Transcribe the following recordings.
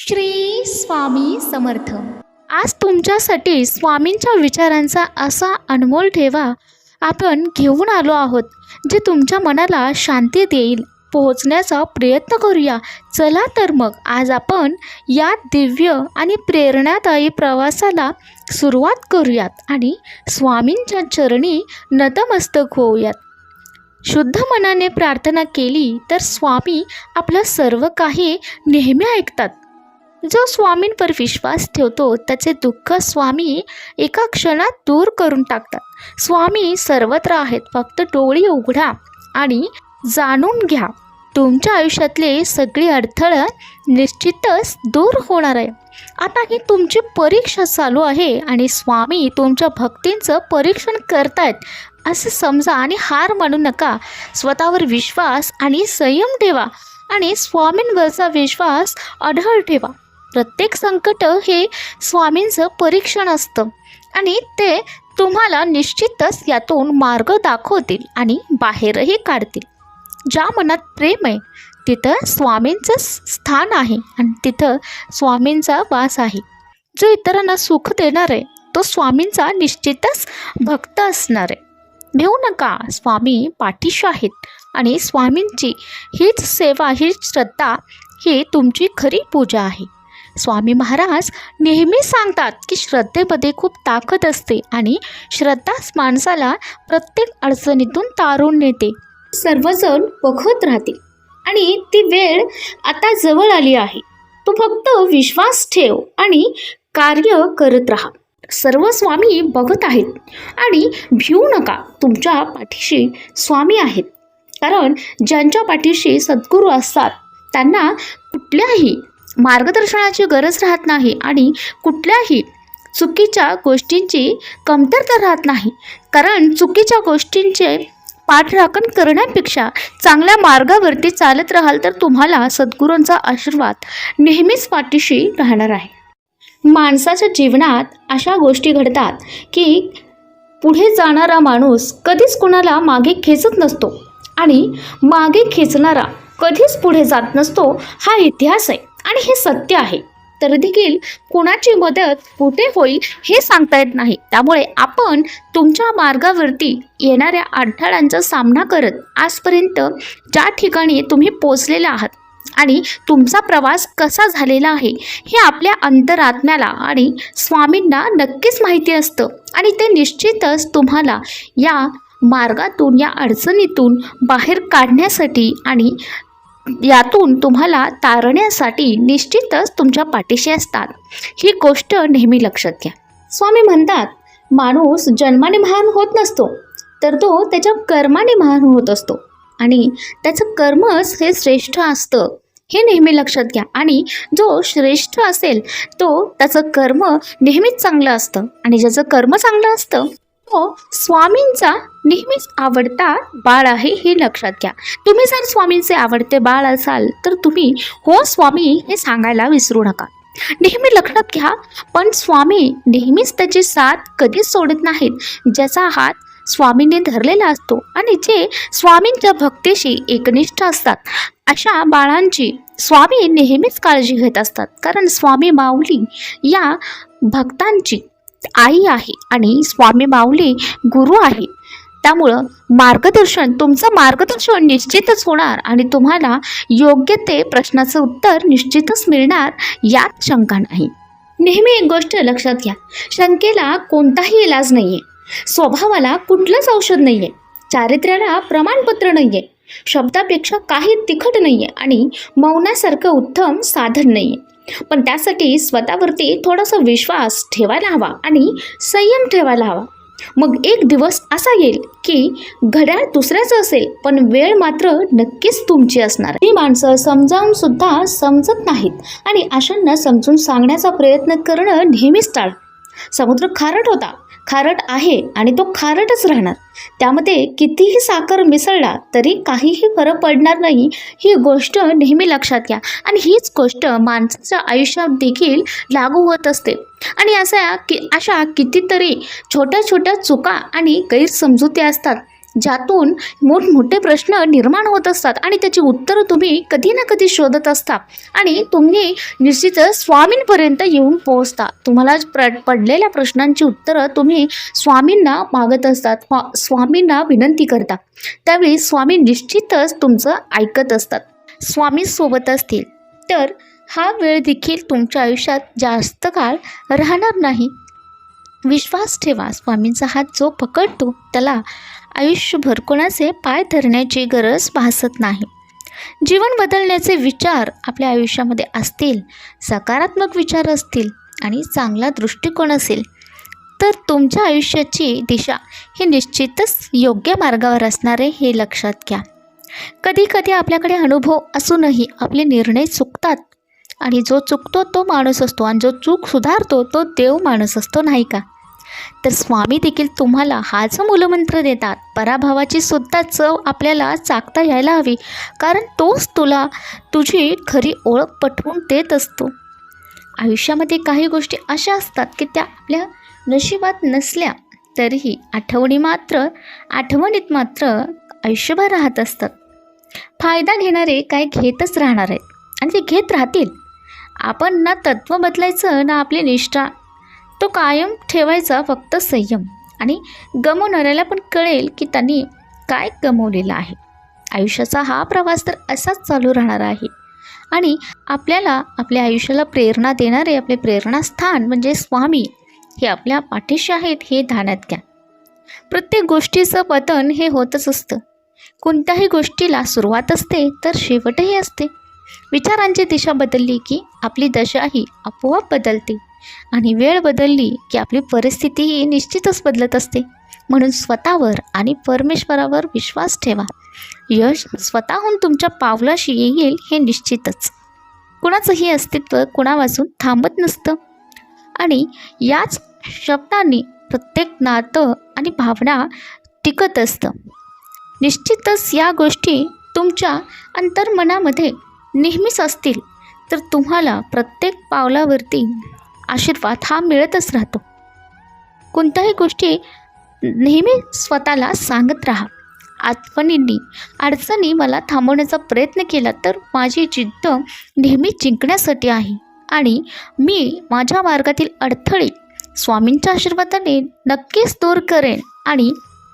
श्री स्वामी समर्थ. आज तुमच्यासाठी स्वामींच्या विचारांचा असा अनमोल ठेवा आपण घेऊन आलो आहोत, जे तुमच्या मनाला शांती देईल. पोहोचण्याचा प्रयत्न करूया. चला तर मग आज आपण या दिव्य आणि प्रेरणादायी प्रवासाला सुरुवात करूयात आणि स्वामींच्या चरणी नतमस्तक होऊयात. शुद्ध मनाने प्रार्थना केली तर स्वामी आपलं सर्व काही नेहमी ऐकतात. जो स्वामींवर विश्वास ठेवतो त्याचे दुःख स्वामी एका क्षणात दूर करून टाकतात. स्वामी सर्वत्र आहेत, फक्त डोळे उघडा आणि जाणून घ्या. तुमच्या आयुष्यातले सगळे अडथळे निश्चितच दूर होणार आहे. आता ही तुमची परीक्षा चालू आहे आणि स्वामी तुमच्या भक्तींचं परीक्षण करतायत असं समजा आणि हार मानू नका. स्वतःवर विश्वास आणि संयम ठेवा आणि स्वामींवरचा विश्वास अढळ ठेवा. प्रत्येक संकट हे स्वामींचं परीक्षण असतं आणि ते तुम्हाला निश्चितच यातून मार्ग दाखवतील आणि बाहेरही काढतील. ज्या मनात प्रेम आहे तिथं स्वामींचं स्थान आहे आणि तिथं स्वामींचा वास आहे. जो इतरांना सुख देणार आहे तो स्वामींचा निश्चितच भक्त असणार आहे. भिवू नका, स्वामी पाठीशी आहेत आणि स्वामींची हीच सेवा, हीच श्रद्धा, ही तुमची खरी पूजा आहे. स्वामी महाराज नेहमी सांगतात की श्रद्धेमध्ये खूप ताकद असते आणि श्रद्धाच माणसाला प्रत्येक अडचणीतून तारून नेते. सर्वजण बघत राहतील आणि ती वेळ आता जवळ आली आहे. तू फक्त विश्वास ठेव आणि कार्य करत राहा. सर्व स्वामी बघत आहेत आणि भिवू नका. तुमच्या पाठीशी स्वामी आहेत, कारण ज्यांच्या पाठीशी सद्गुरू असतात त्यांना कुठल्याही मार्गदर्शनाची गरज राहत नाही आणि कुठल्याही चुकीच्या गोष्टींची कमतरता राहत नाही. कारण चुकीच्या गोष्टींचे पाठराखण करण्यापेक्षा चांगल्या मार्गावरती चालत राहाल तर तुम्हाला सद्गुरूंचा आशीर्वाद नेहमीच पाठीशी राहणार आहे. माणसाच्या जीवनात अशा गोष्टी घडतात की पुढे जाणारा माणूस कधीच कोणाला मागे खेचत नसतो आणि मागे खेचणारा कधीच पुढे जात नसतो. हा इतिहास आहे आणि हे सत्य आहे. तर देखील कोणाची मदत कुठे होईल हे सांगता येत नाही. त्यामुळे आपण तुमच्या मार्गावरती येणाऱ्या अडथळ्यांचा सामना करत आजपर्यंत ज्या ठिकाणी तुम्ही पोचलेला आहात आणि तुमचा प्रवास कसा झालेला आहे हे आपल्या अंतरात्म्याला आणि स्वामींना नक्कीच माहिती असतं आणि ते निश्चितच तुम्हाला या मार्गातून, या अडचणीतून बाहेर काढण्यासाठी आणि यातून तुम्हाला तारण्यासाठी निश्चितच तुमच्या पाठीशी असतात. ही गोष्ट नेहमी लक्षात घ्या. स्वामी म्हणतात, माणूस जन्माने महान होत नसतो, तर तो त्याच्या कर्माने महान होत असतो आणि त्याचं कर्मच हे श्रेष्ठ असतं. हे नेहमी लक्षात घ्या. आणि जो श्रेष्ठ असेल तो त्याचं कर्म नेहमीच चांगलं असतं आणि ज्याचं कर्म चांगलं असतं तो स्वामींचा नेहमीच आवडता बाळ आहे, हे लक्षात घ्या. तुम्ही जर स्वामींचे आवडते बाळ असाल तर तुम्ही हो स्वामी हे सांगायला विसरू नका. नेहमी लक्षात घ्या, पण स्वामी नेहमीच त्याची साथ कधीच सोडत नाहीत. ज्याचा हात स्वामींनी धरलेला असतो आणि जे स्वामींच्या भक्तीशी एकनिष्ठ असतात अशा बाळांची स्वामी नेहमीच काळजी घेत असतात. कारण स्वामी माऊली या भक्तांची आई आहे आणि स्वामी माऊली गुरु आहे. त्यामुळं तुमचं मार्गदर्शन निश्चितच होणार आणि तुम्हाला योग्य ते प्रश्नाचं उत्तर निश्चितच मिळणार, यात शंका नाही. नेहमी एक गोष्ट लक्षात घ्या, शंकेला कोणताही इलाज नाही आहे, स्वभावाला कुठलंच औषध नाही आहे, चारित्र्याला प्रमाणपत्र नाही आहे, शब्दापेक्षा काही तिखट नाही आहे आणि मौनासारखं उत्तम साधन नाही आहे. पण त्यासाठी स्वतःवरती थोडासा विश्वास ठेवायला हवा आणि संयम ठेवायला हवा. मग एक दिवस असा येईल की घड्याळ दुसऱ्याचं असेल पण वेळ मात्र नक्कीच तुमची असणार. ही माणसं समजावून सुद्धा समजत नाहीत आणि अशांना समजून सांगण्याचा प्रयत्न करणं नेहमीच टाळा. समुद्र खारट होता, खारट आहे आणि तो खारटच राहणार. त्यामध्ये कितीही साखर मिसळला तरी काहीही फरक पडणार नाही. ही गोष्ट नेहमी लक्षात घ्या आणि हीच गोष्ट माणसाच्या आयुष्यात देखील लागू होत असते. आणि अशा कितीतरी छोट्या छोट्या चुका आणि गैरसमजुती असतात ज्यातून मोठमोठे प्रश्न निर्माण होत असतात आणि त्याची उत्तरं तुम्ही कधी ना कधी शोधत असता आणि तुम्ही निश्चितच स्वामींपर्यंत येऊन पोहोचता. तुम्हाला पडलेल्या प्रश्नांची उत्तरं तुम्ही स्वामींना मागत असतात, स्वामींना विनंती करता. त्यावेळी स्वामी निश्चितच तुमचं ऐकत असतात. स्वामी सोबत असतील तर हा वेळ देखील तुमच्या आयुष्यात जास्त काळ राहणार नाही. विश्वास ठेवा, स्वामींचा हात जो पकडतो त्याला आयुष्यभर कोणाचे पाय धरण्याची गरज भासत नाही. जीवन बदलण्याचे विचार आपल्या आयुष्यामध्ये असतील, सकारात्मक विचार असतील आणि चांगला दृष्टिकोन असेल तर तुमच्या आयुष्याची दिशा ही निश्चितच योग्य मार्गावर असणार आहे, हे लक्षात घ्या. कधी आपल्याकडे अनुभव असूनही आपले निर्णय चुकतात आणि जो चुकतो तो माणूस असतो आणि जो चूक सुधारतो तो देव माणूस असतो, नाही का? तर स्वामी देखील तुम्हाला हा जो मूलमंत्र देतात, पराभवाची सुद्धा चव आपल्याला चाखता यायला हवी, कारण तोच तुला तुझी खरी ओळख पटवून देत असतो. आयुष्यामध्ये काही गोष्टी अशा असतात की त्या आपल्या नशिबात नसल्या तरीही आठवणीत मात्र आयुष्यभर राहत असतात. फायदा घेणारे काय घेतच राहणार आहेत आणि ते घेत राहतील. आपण ना तत्त्व बदलायचं ना आपली निष्ठा, तो कायम ठेवायचा, फक्त संयम. आणि गमवणाऱ्याला पण कळेल की त्यांनी काय गमवलेलं आहे. आयुष्याचा हा प्रवास तर असाच चालू राहणार आहे आणि आपल्याला आपल्या आयुष्याला प्रेरणा देणारे आपले प्रेरणास्थान म्हणजे स्वामी हे आपल्या पाठीशी आहेत, हे ध्यानात घ्या. प्रत्येक गोष्टीचं पतन हे होतच असतं. कोणत्याही गोष्टीला सुरुवात असते तर शेवटही असते. विचारांची दिशा बदलली की आपली दशाही आपोआप बदलते आणि वेळ बदलली की आपली परिस्थितीही निश्चितच बदलत असते. म्हणून स्वतःवर आणि परमेश्वरावर विश्वास ठेवा. यश स्वतःहून तुमच्या पावलाशी येईल हे निश्चितच. कुणाचंही अस्तित्व कुणावाचून थांबत नसतं आणि याच शब्दांनी प्रत्येक नातं आणि भावना टिकत असतं. निश्चितच या गोष्टी तुमच्या अंतर्मनामध्ये नेहमीच असतील तर तुम्हाला प्रत्येक पावलावरती आशीर्वाद हा मिळतच राहतो. कोणत्याही गोष्टी नेहमी स्वतःला सांगत राहा, आठवणींनी अडचणी मला थांबवण्याचा प्रयत्न केला तर माझी जिद्द नेहमी जिंकण्यासाठी आहे आणि मी माझ्या मार्गातील अडथळे स्वामींच्या आशीर्वादाने नक्कीच दूर करेन आणि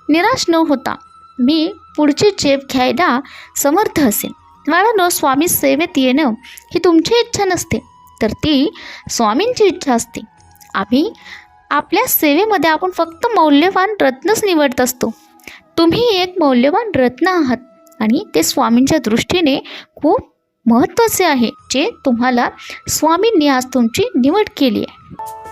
निराश न होता मी पुढची झेप घ्यायला समर्थ असेन. बाळांनो, स्वामी सेवेत येणं ही तुमची इच्छा नसते तर ती स्वामींची इच्छा असते. आपल्या सेवेमध्ये आपण फक्त मौल्यवान रत्नच निवडत असतो. तुम्ही एक मौल्यवान रत्न आहात आणि ते स्वामींच्या दृष्टीने खूप महत्त्वाचे आहे, जे तुम्हाला स्वामींनी आज तुमची निवड केली आहे.